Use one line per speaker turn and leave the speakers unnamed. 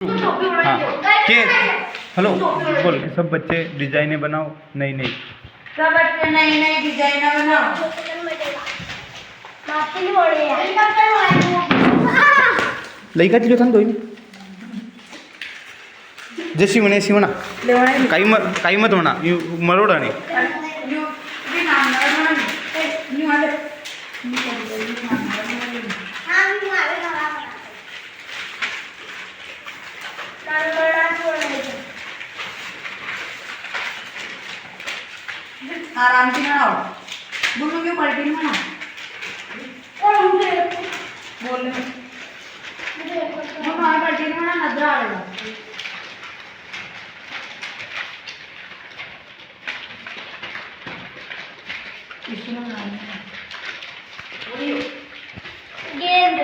हाँ के हेलो बोल सब बच्चे डिजाइने बनाओ नई नई
सब बच्चे नई नई डिजाइन बनाओ।
लई का दिलो था दोई जशी म्हणे अशी म्हणा काही मत म्हणा मरोडा नाही
आराम से बनाओ बोलो क्यों पलटी में बोल हमारे पलटी में नजर आ रहा
गेंद